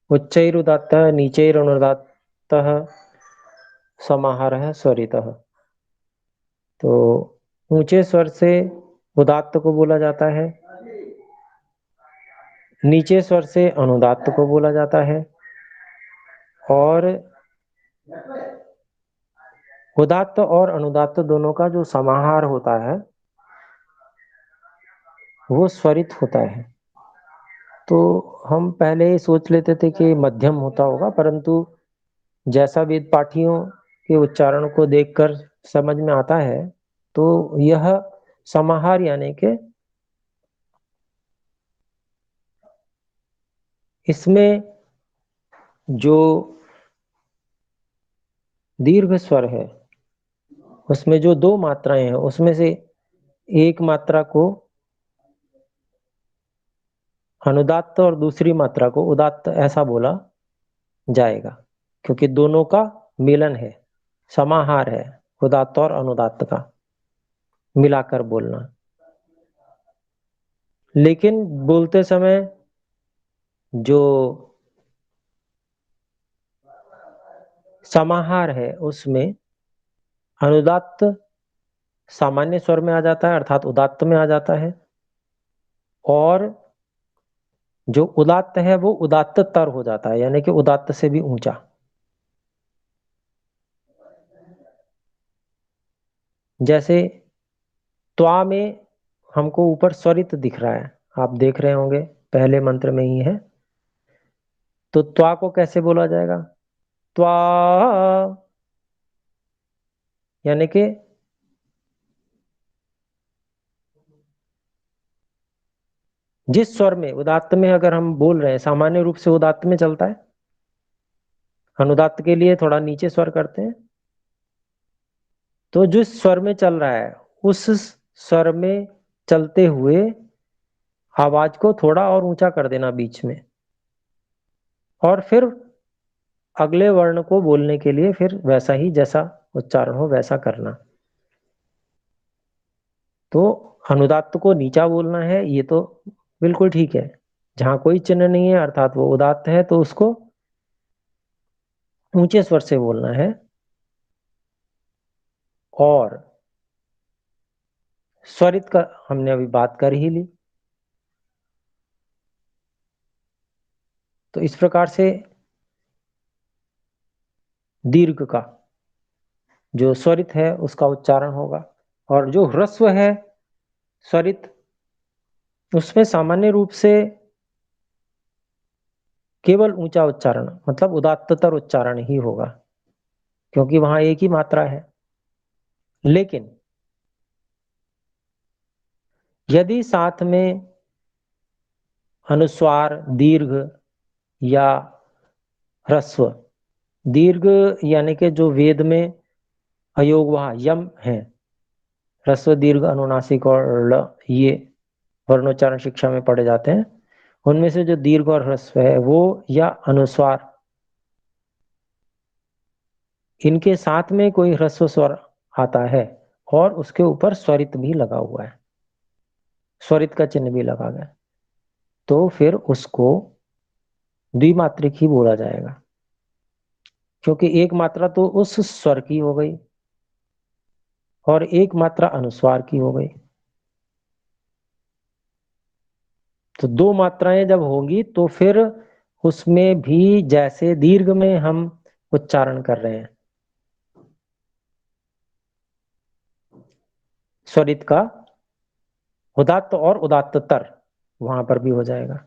उच्चैरुदात्तः नीचैरनुदात्तः समाहारः स्वरितः। तो ऊंचे स्वर से उदात्त को बोला जाता है, नीचे स्वर से अनुदात्त को बोला जाता है, और उदात्त और अनुदात्त दोनों का जो समाहार होता है वो स्वरित होता है। तो हम पहले सोच लेते थे कि मध्यम होता होगा, परंतु जैसा वेद पाठियों के उच्चारण को देखकर समझ में आता है तो यह समाहार यानी कि इसमें जो दीर्घ स्वर है उसमें जो दो मात्राएं हैं उसमें से एक मात्रा को अनुदात्त और दूसरी मात्रा को उदात्त ऐसा बोला जाएगा, क्योंकि दोनों का मिलन है, समाहार है, उदात्त और अनुदात्त का मिलाकर बोलना। लेकिन बोलते समय जो समाहार है उसमें अनुदात्त सामान्य स्वर में आ जाता है, अर्थात उदात्त में आ जाता है, और जो उदात्त है वो उदात्त तर हो जाता है, यानी कि उदात्त से भी ऊंचा। जैसे त्वा में हमको ऊपर स्वरित दिख रहा है, आप देख रहे होंगे पहले मंत्र में ही है। तो त्वा को कैसे बोला जाएगा? त्वा, यानी कि जिस स्वर में उदात्त में अगर हम बोल रहे हैं, सामान्य रूप से उदात्त में चलता है, अनुदात्त के लिए थोड़ा नीचे स्वर करते हैं, तो जिस स्वर में चल रहा है उस स्वर में चलते हुए आवाज को थोड़ा और ऊंचा कर देना बीच में, और फिर अगले वर्ण को बोलने के लिए फिर वैसा ही जैसा उच्चारण हो वैसा करना। तो अनुदात्त को नीचा बोलना है, ये तो बिल्कुल ठीक है। जहां कोई चिन्ह नहीं है अर्थात वो उदात्त है तो उसको ऊंचे स्वर से बोलना है। और स्वरित का हमने अभी बात कर ही ली। तो इस प्रकार से दीर्घ का जो स्वरित है उसका उच्चारण होगा, और जो ह्रस्व है स्वरित उसमें सामान्य रूप से केवल ऊंचा उच्चारण मतलब उदात्ततर उच्चारण ही होगा, क्योंकि वहां एक ही मात्रा है। लेकिन यदि साथ में अनुस्वार दीर्घ या ह्रस्व, दीर्घ यानी कि जो वेद में अयोग वहा यम है, ह्रस्व दीर्घ अनुनासिक और ळ, ये वर्णोच्चारण शिक्षा में पढ़े जाते हैं, उनमें से जो दीर्घ और ह्रस्व है वो या अनुस्वार, इनके साथ में कोई ह्रस्व स्वर आता है और उसके ऊपर स्वरित भी लगा हुआ है, स्वरित का चिन्ह भी लगा गया, तो फिर उसको द्विमात्रिक ही बोला जाएगा, क्योंकि एक मात्रा तो उस स्वर की हो गई और एक मात्रा अनुस्वार की हो गई। तो दो मात्राएं जब होंगी तो फिर उसमें भी जैसे दीर्घ में हम उच्चारण कर रहे हैं स्वरित का, उदात्त और उदात्तर वहां पर भी हो जाएगा।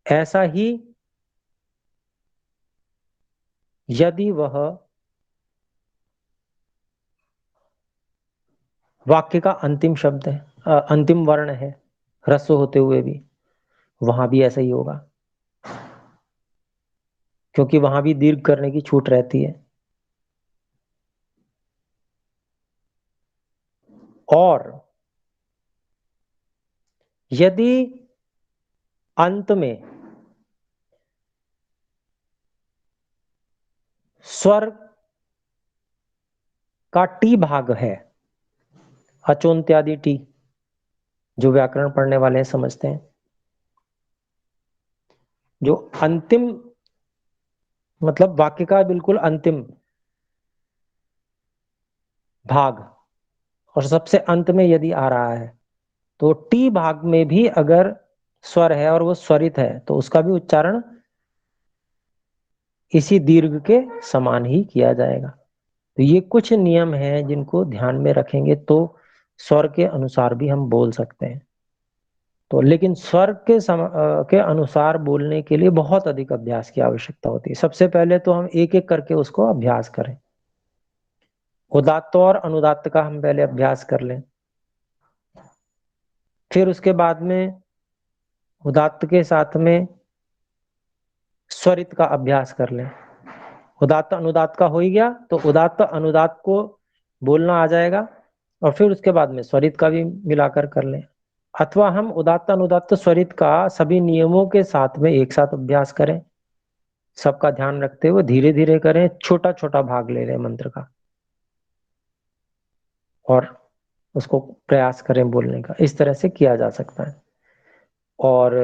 ऐसा ही यदि वह वाक्य का अंतिम शब्द है, अंतिम वर्ण है, ह्रस्व होते हुए भी, वहां भी ऐसा ही होगा, क्योंकि वहां भी दीर्घ करने की छूट रहती है। और यदि अंत में स्वर का टी भाग है, अचोन्त्यादि टी, जो व्याकरण पढ़ने वाले हैं समझते हैं, जो अंतिम मतलब वाक्य का बिल्कुल अंतिम भाग और सबसे अंत में यदि आ रहा है तो टी भाग में भी अगर स्वर है और वो स्वरित है तो उसका भी उच्चारण इसी दीर्घ के समान ही किया जाएगा। तो ये कुछ नियम हैं जिनको ध्यान में रखेंगे तो स्वर के अनुसार भी हम बोल सकते हैं। तो लेकिन स्वर के अनुसार बोलने के लिए बहुत अधिक अभ्यास की आवश्यकता होती है। सबसे पहले तो हम एक एक करके उसको अभ्यास करें। उदात्त और अनुदात्त का हम पहले अभ्यास कर लें, फिर उसके बाद में उदात्त के साथ में स्वरित का अभ्यास कर लें। उदात्त अनुदात्त का हो ही गया तो उदात्त अनुदात्त को बोलना आ जाएगा और फिर उसके बाद में स्वरित का भी मिलाकर कर लें। अथवा हम उदात्त अनुदात्त स्वरित का सभी नियमों के साथ में एक साथ अभ्यास करें, सबका ध्यान रखते हुए धीरे धीरे करें, छोटा छोटा भाग ले लें मंत्र का और उसको प्रयास करें बोलने का। इस तरह से किया जा सकता है। और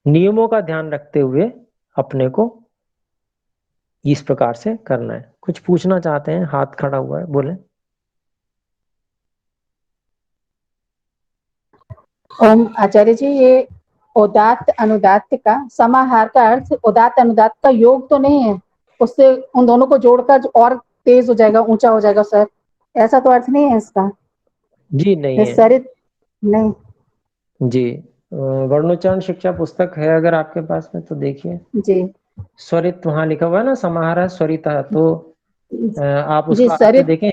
नियमों का ध्यान रखते हुए अपने को इस प्रकार से करना है। कुछ पूछना चाहते हैं? हाथ खड़ा हुआ है, बोले। ओम आचार्य जी, ये उदात्त अनुदात्त का समाहार का अर्थ उदात्त अनुदात्त का योग तो नहीं है? उससे उन दोनों को जोड़कर और तेज हो जाएगा, ऊंचा हो जाएगा सर, ऐसा तो अर्थ नहीं है इसका? जी नहीं है। सरित नहीं। जी वर्णोच्चारण शिक्षा पुस्तक है अगर आपके पास में तो देखिए, जी स्वरित वहां लिखा हुआ है ना, समाहार स्वरिता। तो आप जी। उसका अर्थ सरित देखें।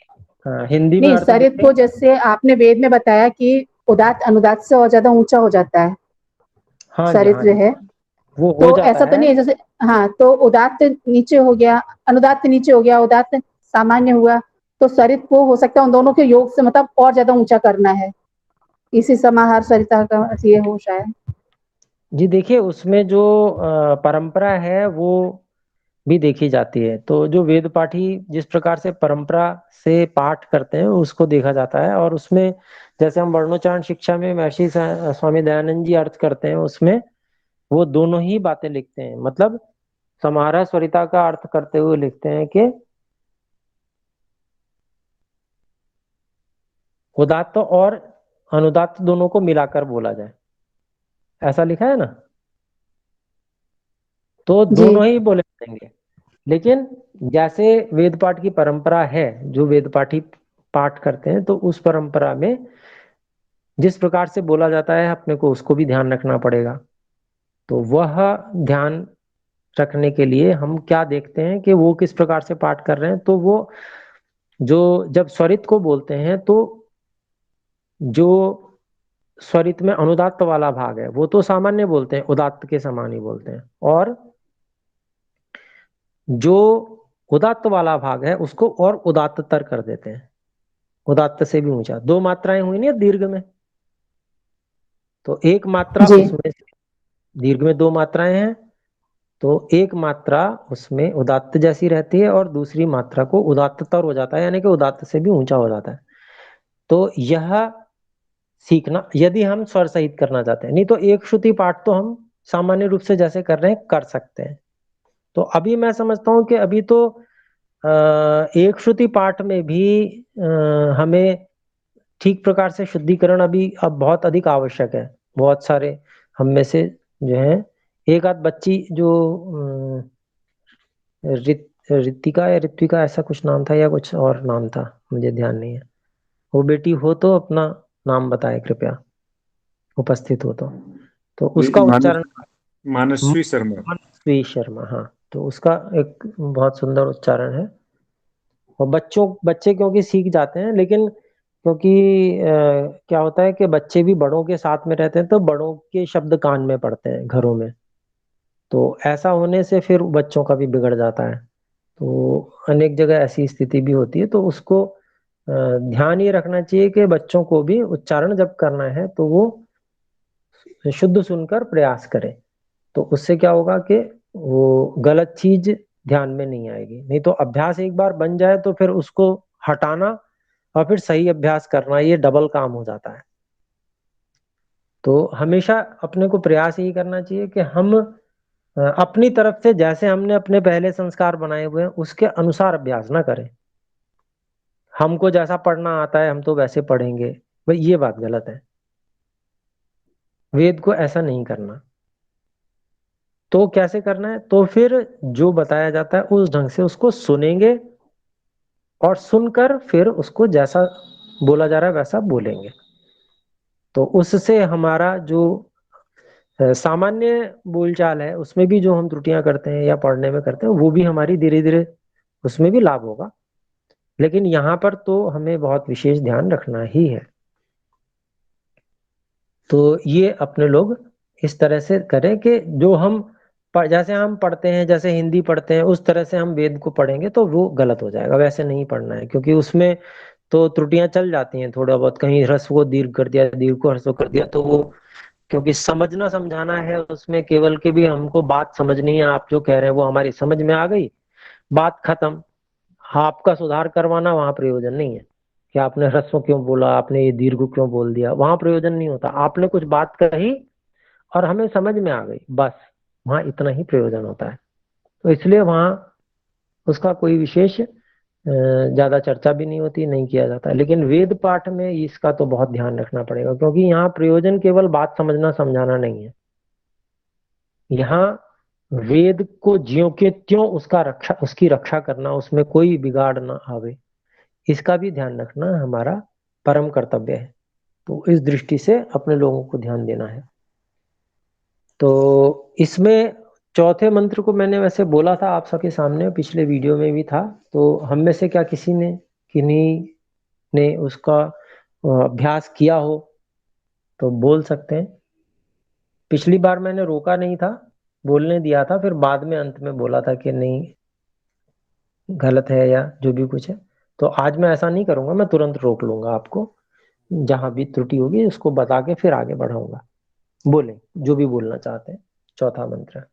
हाँ, हिंदी में नहीं, अर्थ सरित देखें। को जैसे आपने वेद में बताया कि उदात्त अनुदात्त से और ज्यादा ऊंचा हो जाता है, हाँ जी, सरित हाँ जी, है। वो हो तो जाता ऐसा तो है। नहीं है जैसे, हाँ, तो उदात्त नीचे हो गया, अनुदात्त नीचे हो गया, उदात्त सामान्य हुआ, तो सरित को हो सकता है उन दोनों के योग से मतलब और ज्यादा ऊंचा करना है, इसी समाहार सरिता का अर्थ ये हो शायद। जी देखिए, उसमें जो परंपरा है वो भी देखी जाती है। तो जो वेद पाठी जिस प्रकार से परंपरा से पाठ करते हैं उसको देखा जाता है। और उसमें जैसे हम वर्णोच्चारण शिक्षा में महर्षि स्वामी दयानंद जी अर्थ करते हैं, उसमें वो दोनों ही बातें लिखते हैं। मतलब समाहार स्वरिता का अर्थ करते हुए लिखते हैं कि उदात्त और अनुदात्त दोनों को मिलाकर बोला जाए, ऐसा लिखा है ना। तो जी दोनों ही बोले जाएंगे। लेकिन जैसे वेद पाठ की परंपरा है, जो वेद पाठी पाठ करते हैं, तो उस परंपरा में जिस प्रकार से बोला जाता है अपने को उसको भी ध्यान रखना पड़ेगा। तो वह ध्यान रखने के लिए हम क्या देखते हैं कि वो किस प्रकार से पाठ कर रहे हैं। तो वो जो जब स्वरित को बोलते हैं तो जो स्वरित में अनुदात्त वाला भाग है वो तो सामान्य बोलते हैं, उदात्त के समान ही बोलते हैं। और जो उदात्त वाला भाग है उसको और उदात्तर कर देते हैं, उदात्त से भी ऊंचा। दो मात्राएं हुई ना दीर्घ में, तो एक मात्रा जी उसमें से, दीर्घ में दो मात्राएं हैं, तो एक मात्रा उसमें उदात्त जैसी रहती है और दूसरी मात्रा को उदात्तर हो जाता है, यानी कि उदात्त से भी ऊंचा हो जाता है। तो यह सीखना यदि हम स्वर सहित करना चाहते हैं। नहीं तो एक श्रुति पाठ तो हम सामान्य रूप से जैसे कर रहे हैं कर सकते हैं। तो अभी मैं समझता हूँ कि अभी तो एक श्रुति पाठ में भी हमें ठीक प्रकार से शुद्धिकरण अभी अब बहुत अधिक आवश्यक है। बहुत सारे हम में से जो है, एक आध बच्ची जो रितिका या ऋत्विका ऐसा कुछ नाम था या कुछ और नाम था, मुझे ध्यान नहीं है, वो बेटी हो तो अपना नाम बताए कृपया, उपस्थित हो तो उसका मानस उच्चारण मानस्वी शर्मा। मनस्वी शर्मा, हाँ। तो उसका एक बहुत सुंदर उच्चारण है। और बच्चे क्योंकि सीख जाते हैं, लेकिन क्योंकि क्या होता है कि बच्चे भी बड़ों के साथ में रहते हैं तो बड़ों के शब्द कान में पड़ते हैं घरों में। तो ऐसा होने से फिर बच्चों का भी बिगड़ जाता है। तो अनेक जगह ऐसी स्थिति भी होती है। तो उसको ध्यान ये रखना चाहिए कि बच्चों को भी उच्चारण जब करना है तो वो शुद्ध सुनकर प्रयास करें। तो उससे क्या होगा कि वो गलत चीज ध्यान में नहीं आएगी। नहीं तो अभ्यास एक बार बन जाए तो फिर उसको हटाना और फिर सही अभ्यास करना, ये डबल काम हो जाता है। तो हमेशा अपने को प्रयास यही करना चाहिए कि हम अपनी तरफ से जैसे हमने अपने पहले संस्कार बनाए हुए हैं उसके अनुसार अभ्यास ना करें। हमको जैसा पढ़ना आता है हम तो वैसे पढ़ेंगे, भाई ये बात गलत है। वेद को ऐसा नहीं करना। तो कैसे करना है? तो फिर जो बताया जाता है उस ढंग से उसको सुनेंगे और सुनकर फिर उसको जैसा बोला जा रहा है वैसा बोलेंगे। तो उससे हमारा जो सामान्य बोलचाल है उसमें भी जो हम त्रुटियां करते हैं या पढ़ने में करते हैं वो भी हमारी धीरे धीरे उसमें भी लाभ होगा। लेकिन यहाँ पर तो हमें बहुत विशेष ध्यान रखना ही है। तो ये अपने लोग इस तरह से करें कि जो हम जैसे हम पढ़ते हैं, जैसे हिंदी पढ़ते हैं उस तरह से हम वेद को पढ़ेंगे तो वो गलत हो जाएगा। वैसे नहीं पढ़ना है, क्योंकि उसमें तो त्रुटियां चल जाती हैं थोड़ा बहुत। कहीं ह्रस्व को दीर्घ कर दिया, दीर्घ को ह्रस्व कर दिया, तो वो क्योंकि समझना समझाना है उसमें केवल के भी हमको बात समझनी है। आप जो कह रहे हैं वो हमारी समझ में आ गई, बात खत्म। आपका सुधार करवाना वहां प्रयोजन नहीं है कि आपने ह्रस्व क्यों बोला, आपने ये दीर्घ क्यों बोल दिया, वहां प्रयोजन नहीं होता। आपने कुछ बात कही और हमें समझ में आ गई, बस वहां इतना ही प्रयोजन होता है। तो इसलिए वहां उसका कोई विशेष ज्यादा चर्चा भी नहीं होती, नहीं किया जाता। लेकिन वेद पाठ में इसका तो बहुत ध्यान रखना पड़ेगा, क्योंकि यहाँ प्रयोजन केवल बात समझना समझाना नहीं है। यहाँ वेद को ज्यों के त्यों उसकी रक्षा करना, उसमें कोई बिगाड़ ना आवे, इसका भी ध्यान रखना हमारा परम कर्तव्य है। तो इस दृष्टि से अपने लोगों को ध्यान देना है। तो इसमें चौथे मंत्र को मैंने वैसे बोला था आप सबके सामने, पिछले वीडियो में भी था। तो हम में से क्या किसी ने, किन्हीं ने उसका अभ्यास किया हो तो बोल सकते हैं। पिछली बार मैंने रोका नहीं था, बोलने दिया था, फिर बाद में अंत में बोला था कि नहीं गलत है या जो भी कुछ है। तो आज मैं ऐसा नहीं करूंगा, मैं तुरंत रोक लूंगा आपको। जहां भी त्रुटि होगी उसको बता के फिर आगे बढ़ाऊंगा। बोले जो भी बोलना चाहते हैं। चौथा मंत्र।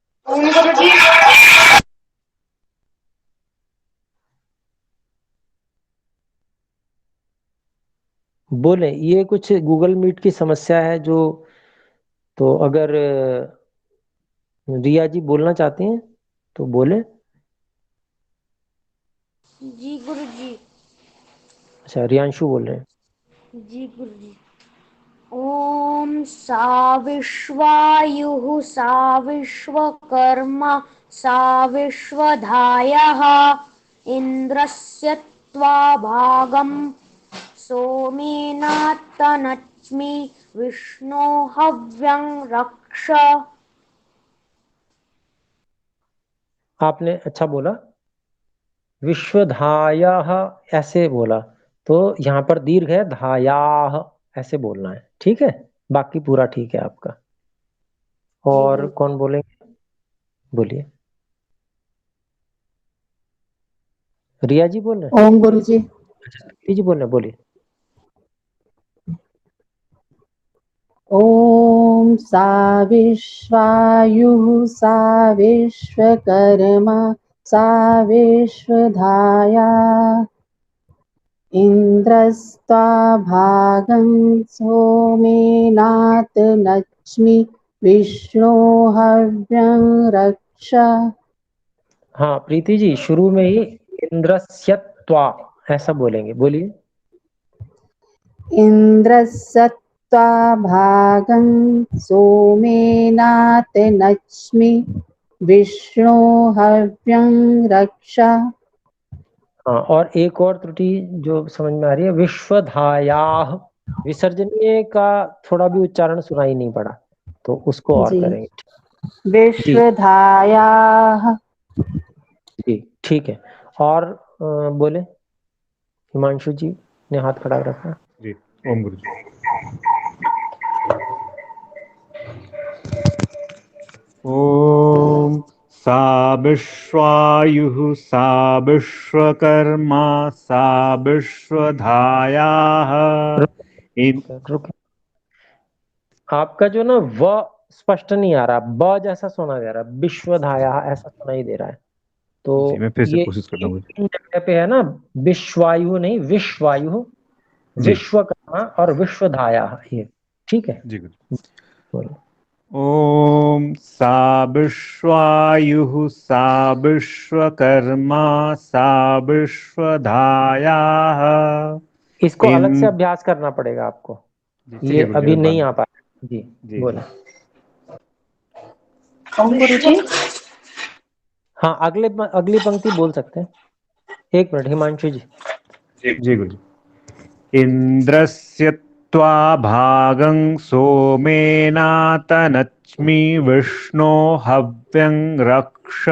बोले, ये कुछ गूगल मीट की समस्या है जो, तो अगर रिया जी बोलना चाहती हैं तो बोले। जी गुरु जी। अच्छा, रियांशु बोल रहे हैं। जी गुरु जी। ओम साविश्वायुः साविश्वकर्मा साविश्वधायः इन्द्रस्य त्वा भागं सोमेनात्तनच्मि विष्णो हव्यं रक्ष। आपने अच्छा बोला, विश्वधाया ऐसे बोला। तो यहाँ पर दीर्घ है, धाया ऐसे बोलना है, ठीक है। बाकी पूरा ठीक है आपका। जी और गुरु। कौन बोलेंगे? बोलिए। रिया जी बोल रहे हैं? ओम गुरु जी। अच्छा, प्रीति जी बोल रहे हैं, बोलिए। ओम साविश्वायुः साविश्वकर्मा साविश्वधाया इन्द्रस्त्वा भागं सोमेनात् नच्मि विष्णो हव्यं रक्ष। हाँ प्रीति जी, शुरू में ही इंद्रस्यत्वा ऐसा बोलेंगे, बोलिए। इन्द्रस्त्वा भागं सोमेनात् नच्मि विष्णो हव्यं रक्ष। हाँ, और एक और त्रुटि जो समझ में आ रही है, विश्वधायाः, विसर्जनीय का थोड़ा भी उच्चारण सुनाई नहीं पड़ा, तो उसको और जी, करेंगे। जी विश्वधायाः। जी, ठीक है। और बोले, हिमांशु जी ने हाथ खड़ा रखा। जी। ओम गुरु जी। ओम सा विश्वायुः सा विश्वकर्मा सा विश्वधायाः रुक, आपका जो ना व स्पष्ट नहीं आ रहा, ब जैसा सुना जा रहा, विश्वधाया ऐसा सुनाई दे रहा है। तो जी मैं फिर से ये कोशिश करता हूँ। इन जगह पे है ना, विश्वायु नहीं विश्वायु। जी विश्वकर्मा और विश्वधाया, ये ठीक है। जी गुरु। बोलो। ओम सा विश्वायुः सा विश्वकर्मा सा विश्वधायाः इसको अलग से इन अभ्यास करना पड़ेगा आपको, जी ठीक ये है गुरु जी, अभी मैं बाद नहीं में। आ पाया जी। जी बोले। गुरु जी। हाँ, अगली पंक्ति बोल सकते हैं। एक मिनट हिमांशु जी। जी गुरु जी। इंद्रस्य त्वा भागं सोमेनातनच्मि विष्णो हव्यं रक्ष।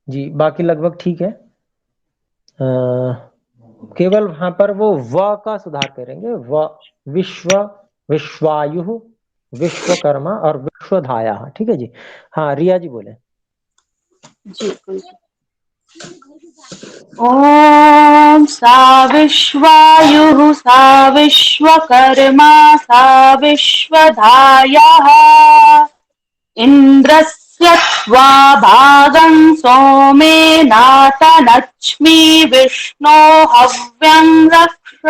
जी बाकी लगभग ठीक है। केवल वहां पर वो व का सुधार करेंगे, व विश्व, विश्वायु, विश्वकर्मा और विश्वधाया, ठीक है जी। हाँ रिया जी बोले। जी गुरु जी। ओम सा विश्वायुः सा विश्वकर्मा सा विश्वधायाः इंद्रस्य त्वा भागं सोमेनातनच्मि विष्णो हव्यं रक्ष।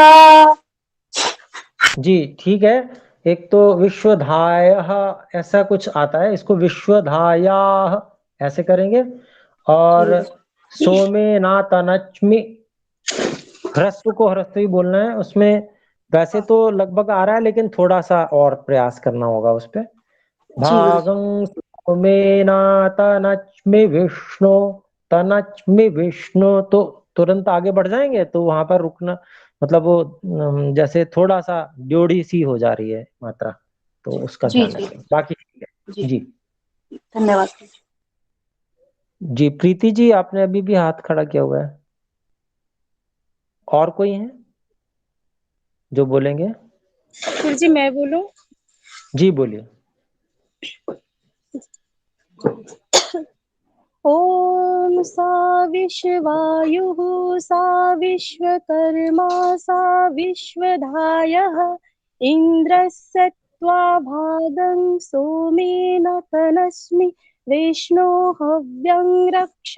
जी ठीक है। एक तो विश्वधाय ऐसा कुछ आता है, इसको विश्वधाया ऐसे करेंगे। और सोमेनातनच्मि, ह्रस्व को ह्रस्व ही बोलना है उसमें। वैसे तो लगभग आ रहा है, लेकिन थोड़ा सा और प्रयास करना होगा उस पे। जी गुरु जी। भागं सोमेनातनच्मि विष्णु, तनच्मि विष्णु, तो तुरंत आगे बढ़ जाएंगे तो वहां पर रुकना, मतलब वो जैसे थोड़ा सा ड्योढ़ी सी हो जा रही है मात्रा, तो उसका जी ध्यान जी रखें, बाकी ठीक है जी। जी। धन्यवाद। जी प्रीति जी, आपने अभी भी हाथ खड़ा किया हुआ है। और कोई है जो बोलेंगे? गुरु जी मैं बोलूं? जी बोलिए। ओम सा विश्वायुः सा विश्वकर्मा सा विश्वधायः इंद्रस्य त्वा भागं सोमेन तनस्मि विष्णो हव्यं रक्ष।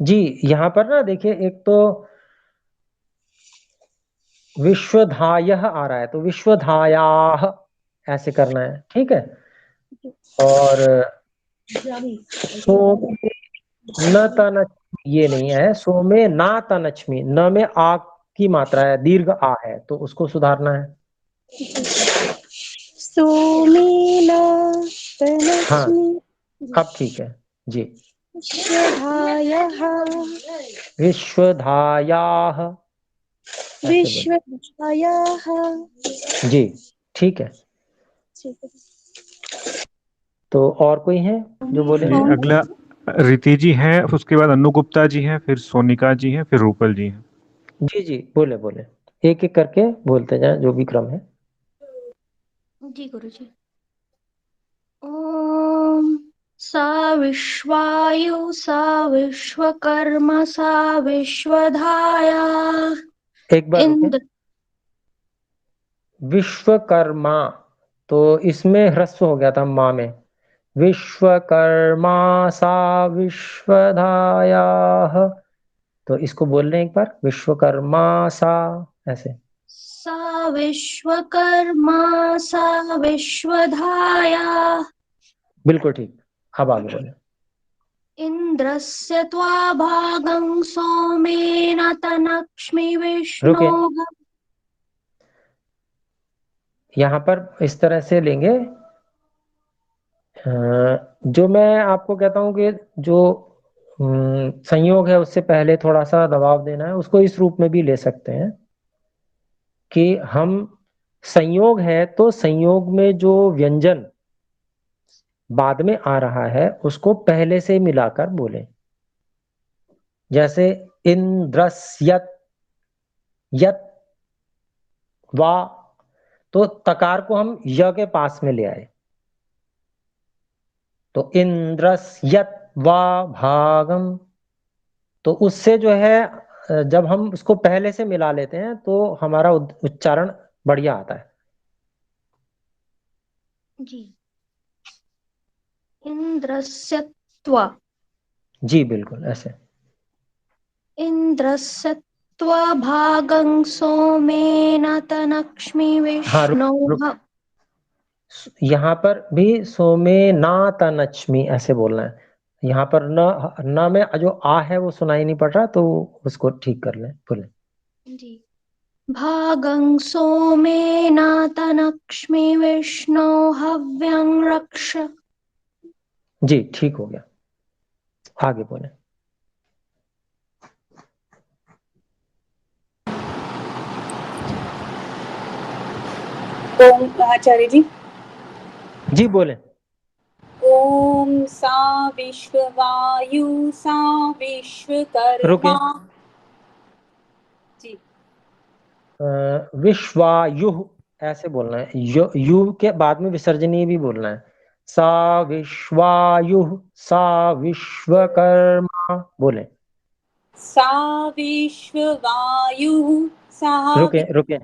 जी यहाँ पर ना देखिए, एक तो विश्वधाय आ रहा है, तो विश्वधाया ऐसे करना है, ठीक है। और सोमे न तनच, ये नहीं है, सोमे ना तनचमी, न में आ की मात्रा है, दीर्घ आ है, तो उसको सुधारना है। सोमेन हाँ तनस्मि अब ठीक है जी। विश्वधायः विश्वधाया ऐसे बोले विश्वधायः। जी, ठीक है। तो और कोई है जो जी बोलेंगे? अगला रीति जी हैं, उसके बाद अनु गुप्ता जी हैं, फिर सोनिका जी हैं, फिर रूपल जी हैं। जी जी बोले बोले, एक एक करके बोलते जाए जो भी क्रम है। जी गुरुजी। ओम सा विश्वायु सा विश्वकर्मा सा विश्वधाया एक बार रुके। इंद्र। विश्वकर्मा, तो इसमें ह्रस्व हो गया था माँ में। विश्वकर्मा सा विश्वधाया, तो इसको बोल रहे हैं एक बार, विश्वकर्मा सा ऐसे। सा विश्वकर्मा सा विश्वधाया बिल्कुल ठीक। अब आगे बोले। इंद्रस्य त्वा भागं सोमेन तनक्ष्मि विष्णो। रुके, यहाँ पर इस तरह से लेंगे। जो मैं आपको कहता हूँ कि जो संयोग है उससे पहले थोड़ा सा दबाव देना है, उसको इस रूप में भी ले सकते हैं कि हम, संयोग है तो संयोग में जो व्यंजन बाद में आ रहा है उसको पहले से मिलाकर बोलें। जैसे इंद्रस्यत, यत, वा, तो तकार को हम य के पास में ले आए, तो इंद्रस्यत वा भागम, तो उससे जो है जब हम उसको पहले से मिला लेते हैं तो हमारा उच्चारण बढ़िया आता है। जी इंद्रस्य त्वा, जी बिल्कुल ऐसे। इंद्रस्य त्वभागं सोमेन तनक्ष्मि हाँ रुक, विष्णोः। यहाँ पर भी सोमे ना तनच्मी ऐसे बोलना है। यहाँ पर न में जो आ है वो सुनाई नहीं पड़ रहा, तो उसको ठीक कर लें, बोले। जी। भागं सोमेन तनक्ष्मि विष्णो हव्यं रक्ष। जी ठीक हो गया, आगे बोले। ओम आचार्य जी। जी बोले। ओम सा विश्ववायु सा विश्वकर्मा। रुके, जी। विश्वायुः ऐसे बोलना है, यु के बाद में विसर्जनीय भी बोलना है। सा विश्वायुः सा विश्वकर्मा, बोले। सा विश्ववायु सा रुके रुके,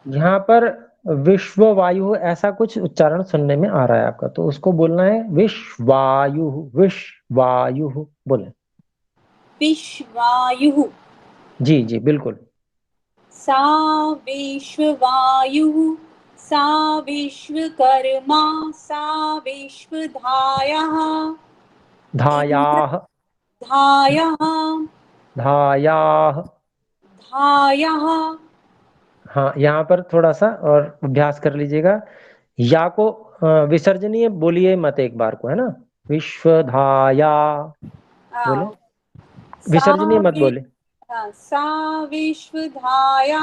यहाँ पर विश्व वायु ऐसा कुछ उच्चारण सुनने में आ रहा है आपका, तो उसको बोलना है विश्वायु, विश्वायु, बोले। विश्वायु। जी जी बिल्कुल। सा विश्ववायु सा विश्वकर्मा सा विश्वधायः इंद्र धायाः धायः धायाः। धायः। हाँ यहाँ पर थोड़ा सा और अभ्यास कर लीजिएगा। या को विसर्जनीय बोलिए मत एक बार को, है ना। विश्वधाया, बोले। हाँ, सा विसर्जनीय मत वि- बोले। हाँ, सा विश्वधाया।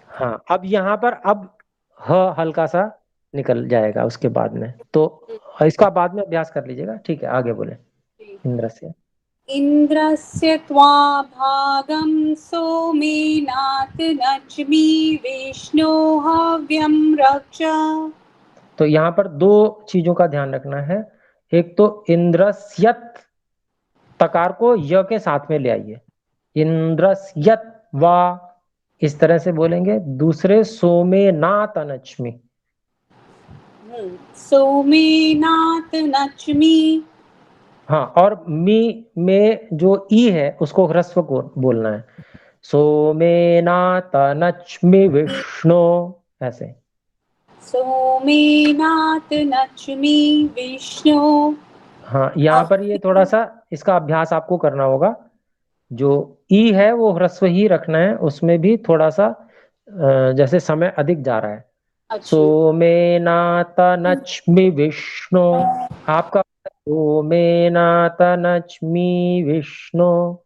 हाँ अब यहाँ पर अब ह हल्का सा निकल जाएगा उसके बाद में, तो इसका बाद में अभ्यास कर लीजिएगा, ठीक है। आगे बोले। इंद्र से। इन्द्रस्य त्वा भागं सोमेनाथ नच्मि विष्णो हव्यं रक्ष। तो यहाँ पर दो चीजों का ध्यान रखना है। एक तो इंद्रस्यत, तकार को य के साथ में ले आइए। इंद्रस्यत वा, इस तरह से बोलेंगे। दूसरे सोमे ना तनच्मी। सोमेनाथ नच्मि। हाँ, और मी में जो ई है उसको ह्रस्व को बोलना है। सोमेना तनच्मि विष्णु, ऐसे। सोमेनाथ नच्मि विष्णु। हाँ यहाँ पर ये थोड़ा सा इसका अभ्यास आपको करना होगा। जो ई है वो ह्रस्व ही रखना है, उसमें भी थोड़ा सा जैसे समय अधिक जा रहा है। अच्छा। सोमेनातनच्मि विष्णु, आपका सोमेनातनच्मि विष्णु,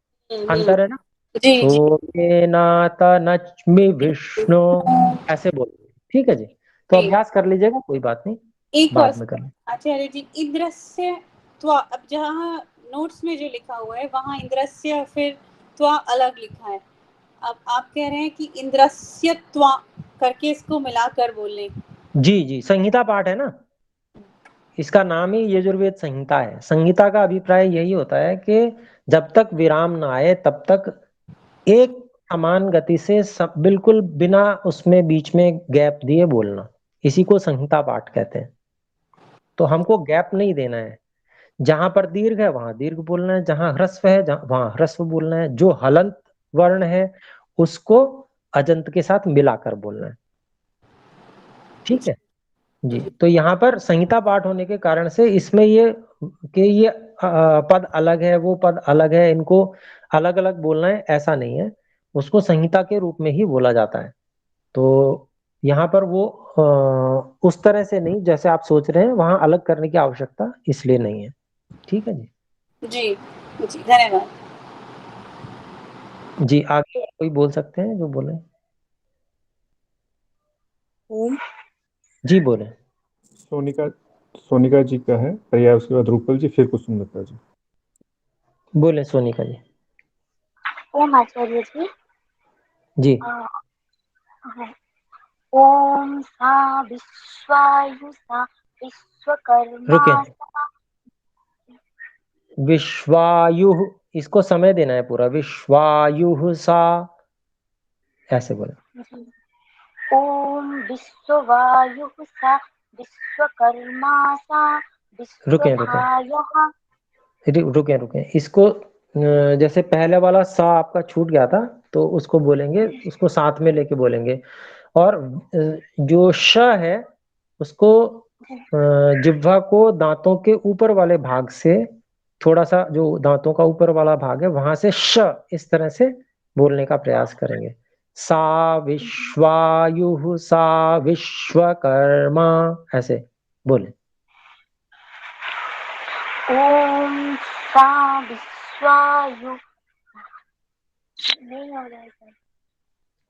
अंतर है ना। जी जी। सोमेनातनच्मि विष्णु, ऐसे बोलो, ठीक है जी। तो जी। अभ्यास कर लीजिएगा, कोई बात नहीं, एक बाद बात में कर लें। आचार्य जी, इंद्रस्य त्वा, अब जहाँ नोट्स में जो लिखा हुआ है वहाँ इंद्रस्य फिर त्वा अलग लिखा है। अब आप कह रहे हैं कि इंद्रस्य त्वा करके इसको मिलाकर बोलें। जी जी, संहिता पाठ है ना, इसका नाम ही यजुर्वेद संहिता है। संहिता का अभिप्राय यही होता है कि जब तक विराम ना आए तब तक एक समान गति से सब बिल्कुल बिना उसमें बीच में गैप दिए बोलना, इसी को संहिता पाठ कहते हैं। तो हमको गैप नहीं देना है। जहां पर दीर्घ है वहां दीर्घ बोलना है, जहां ह्रस्व है वहां ह्रस्व बोलना है, जो हलंत वर्ण है उसको अजंत के साथ मिलाकर बोलना है, ठीक है जी। तो यहाँ पर संहिता पाठ होने के कारण से इसमें ये कि ये पद अलग है, वो पद अलग है, इनको अलग अलग बोलना है ऐसा नहीं है। उसको संहिता के रूप में ही बोला जाता है। तो यहाँ पर वो उस तरह से नहीं जैसे आप सोच रहे हैं, वहां अलग करने की आवश्यकता इसलिए नहीं है, ठीक है जी। जी जी, धन्यवाद। जी आगे कोई बोल सकते हैं जो बोले। ओम। जी बोले। सोनिका सोनिका जी का है पर्याय, उसके बाद रूपल जी, फिर कुसुमलता जी। बोले सोनिका जी। ओम आचार्य जी। जी हाँ। ओम सा विश्वायु सा विश्वकर्मा रुके, सा। विश्वायु, इसको समय देना है पूरा। विश्वायु सा, ऐसे बोले। ओम विश्ववायु सा विश्वकर्मा सा रुके रुके विश्वधायः। रुके रुके, इसको जैसे पहले वाला सा आपका छूट गया था तो उसको बोलेंगे, उसको साथ में लेके बोलेंगे। और जो श है उसको जिह्वा को दांतों के ऊपर वाले भाग से थोड़ा सा, जो दांतों का ऊपर वाला भाग है वहां से श इस तरह से बोलने का प्रयास करेंगे। सा विश्वायुः सा विश्वकर्मा, ऐसे बोले। ओम सा विश्वायु, नहीं हो रहा है सर।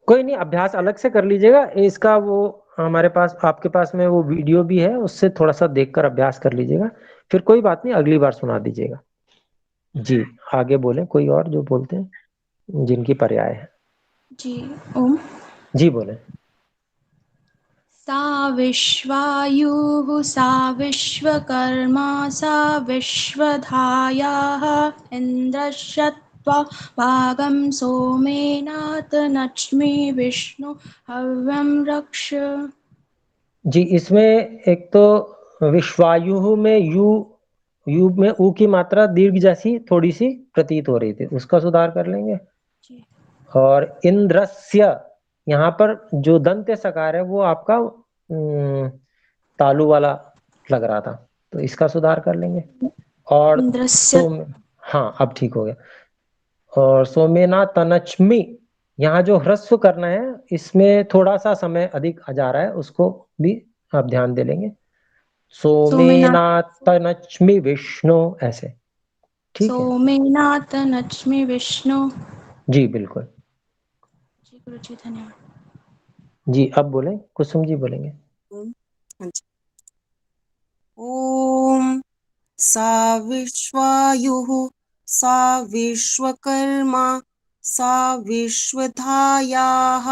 कोई नहीं, अभ्यास अलग से कर लीजिएगा इसका। वो हमारे पास, आपके पास में वो वीडियो भी है, उससे थोड़ा सा देखकर अभ्यास कर लीजिएगा। फिर कोई बात नहीं, अगली बार सुना दीजिएगा। जी आगे बोले, कोई और जो बोलते हैं जिनकी पर्याय है। जी ओम। जी बोले। सा विश्वायुः सा विश्वकर्मा सा विश्वधायाः इन्द्रस्य त्वा भागं सोमेनातनच्मि विष्णु हव्यं रक्ष। जी इसमें एक तो विश्वायु में यू में ऊ की मात्रा दीर्घ जैसी थोड़ी सी प्रतीत हो रही थी, उसका सुधार कर लेंगे। जी। और इंद्रस्य, यहाँ पर जो दंत्य सकार है वो आपका तालु वाला लग रहा था, तो इसका सुधार कर लेंगे। और इंद्रस्य, हाँ अब ठीक हो गया। और सोमेना तनच्मि, यहाँ जो ह्रस्व करना है इसमें थोड़ा सा समय अधिक जा रहा है, उसको भी आप ध्यान दे लेंगे। सोमेना तनच्मि विष्णु, ऐसे ठीक है। सोमेनातनच्मि विष्णु। जी बिल्कुल। जी गुरु जी धन्यवाद। जी अब बोलें, कुसुम जी बोलेंगे। हाँ जी। ओम सा विश्वायुः सा विश्वकर्मा सा विश्वधायाः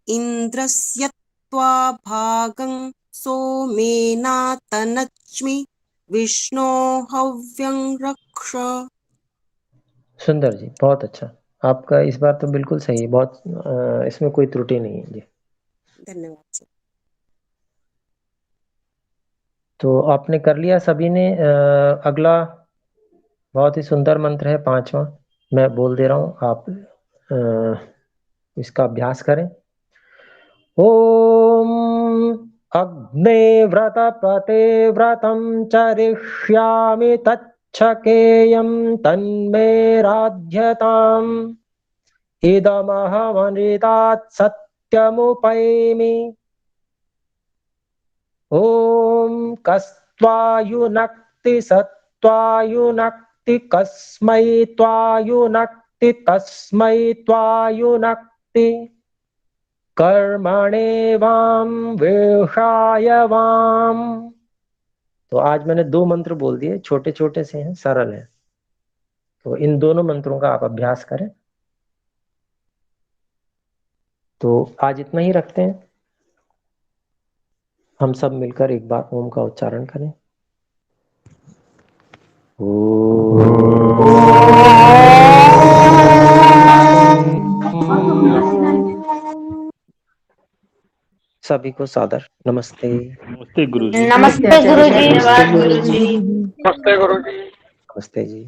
इन्द्रस्य त्वा भागं सोमेनातनच्मि विष्णो हव्यं रक्ष। सुंदर जी, बहुत अच्छा। आपका इस बार तो बिल्कुल सही है, बहुत इसमें कोई त्रुटि नहीं है जी। धन्यवाद सर। तो आपने कर लिया सभी ने। अगला बहुत ही सुंदर मंत्र है, 5वां, मैं बोल दे रहा हूं, आप इसका अभ्यास करें। ओम अग्ने व्रत पते व्रतं चरिष्यामि तच्छकेयं तन्मे राध्यताम् इदमहमनृतात् सत्यमुपैमि। ओम कस्त्वायुनक्ति सत्त्वायुनक्ति कस्मै त्वायुनक्ति तस्मै त्वायुनक्ति कर्मणे वाम वेशाय वाम। तो आज मैंने 2 मंत्र बोल दिए, छोटे छोटे से हैं, सरल हैं, तो इन दोनों मंत्रों का आप अभ्यास करें। तो आज इतना ही रखते हैं, हम सब मिलकर एक बार ओम का उच्चारण करें। सभी को सादर नमस्ते। नमस्ते गुरुजी। नमस्ते गुरुजी। धन्यवाद गुरुजी। गुरुजी। नमस्ते जी।